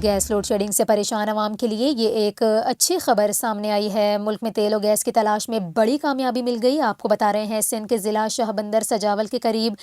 Gas load shedding سے پریشان عوام کے لیے یہ ایک اچھی خبر سامنے آئی ہے۔ ملک میں تیل و گیس کی تلاش میں بڑی کامیابی مل گئی۔ آپ کو بتا رہے ہیں سندھ کے ضلع شاہ بندر سجاول کے قریب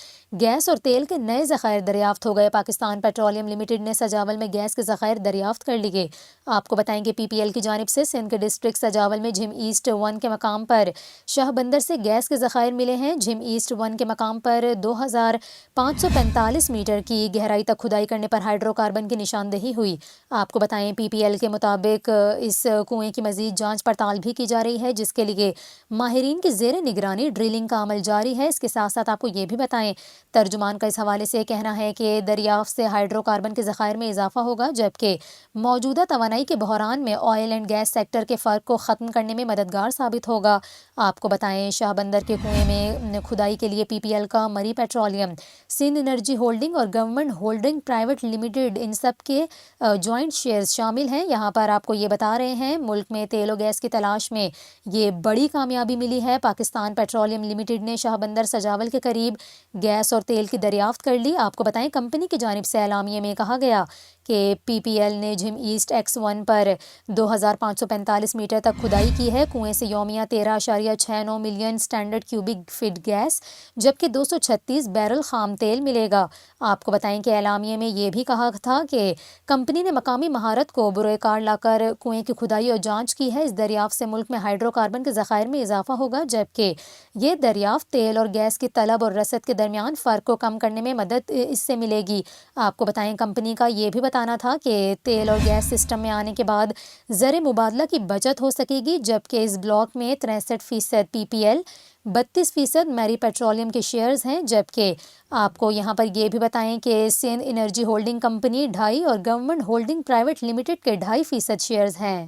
گیس اور تیل کے نئے ذخائر دریافت ہو گئے۔ پاکستان پیٹرولیم لمیٹڈ نے سجاول میں گیس کے ذخائر دریافت کر لیے۔ آپ کو بتائیں کہ پی پی ایل کی جانب سے سندھ کے ڈسٹرکٹ سجاول میں جھم ایسٹ 1 کے مقام پر شاہ بندر سے گیس کے ذخائر ملے ہیں۔ جھم ایسٹ 1 کے مقام پر 2545 میٹر کی گہرائی تک کھدائی کرنے پر ہائیڈرو کاربن کی نشاندہی ہوئی۔ آپ کو بتائیں پی پی ایل کے مطابق اس کنویں کی مزید جانچ پڑتال بھی کی جا رہی ہے، جس کے لیے ماہرین کی زیر نگرانی ڈرلنگ کا عمل جاری ہے۔ اس کے ساتھ ساتھ آپ کو یہ بھی بتائیں، ترجمان کا اس حوالے سے کہنا ہے کہ دریافت سے ہائیڈرو کاربن کے ذخائر میں اضافہ ہوگا، جبکہ موجودہ توانائی کے بحران میں آئل اینڈ گیس سیکٹر کے فرق کو ختم کرنے میں مددگار ثابت ہوگا۔ آپ کو بتائیں شاہ بندر کے کنویں میں کھدائی کے لیے پی پی ایل کا Mari petroleum, Sindh energy holding اور گورنمنٹ ہولڈنگ پرائیویٹ لمیٹڈ ان سب کے جوائنٹ شیئرز شامل ہیں۔ یہاں پر آپ کو یہ بتا رہے ہیں ملک میں تیل و گیس کی تلاش میں یہ بڑی کامیابی ملی ہے۔ پاکستان پیٹرولیم لمیٹڈ نے شاہ بندر سجاول کے قریب گیس اور تیل کی دریافت کر لی۔ آپ کو بتائیں کمپنی کی جانب سے اعلامیے میں کہا گیا کہ پی پی ایل نے جھم ایسٹ X1 پر 2545 میٹر تک کھدائی کی ہے۔ کنویں سے یومیہ 13.69 million standard cubic feet gas جبکہ 236 بیرل خام تیل ملے گا۔ آپ کو بتائیں کہ اعلامیے میں یہ بھی کہا تھا کہ کمپنی نے مقامی مہارت کو بروئے کار لا کر کنویں کی کھدائی اور جانچ کی ہے۔ اس دریافت سے ملک میں ہائیڈرو کاربن کے ذخائر میں اضافہ ہوگا، جبکہ یہ دریافت تیل اور گیس کی طلب اور رسد کے درمیان فرق کو کم کرنے میں مدد اس سے ملے گی۔ آپ کو بتائیں کمپنی کا یہ بھی بتانا تھا کہ تیل اور گیس سسٹم میں آنے کے بعد زر مبادلہ کی بچت ہو سکے گی، جبکہ اس بلاک میں 63% پی پی ایل، 32% میری پیٹرولیم کے شیئرز ہیں، جبکہ آپ کو یہاں پر یہ بھی بتائیں کہ سندھ انرجی ہولڈنگ کمپنی 2.5 اور گورنمنٹ ہولڈنگ پرائیویٹ لمیٹڈ کے 2.5% شیئرز ہیں۔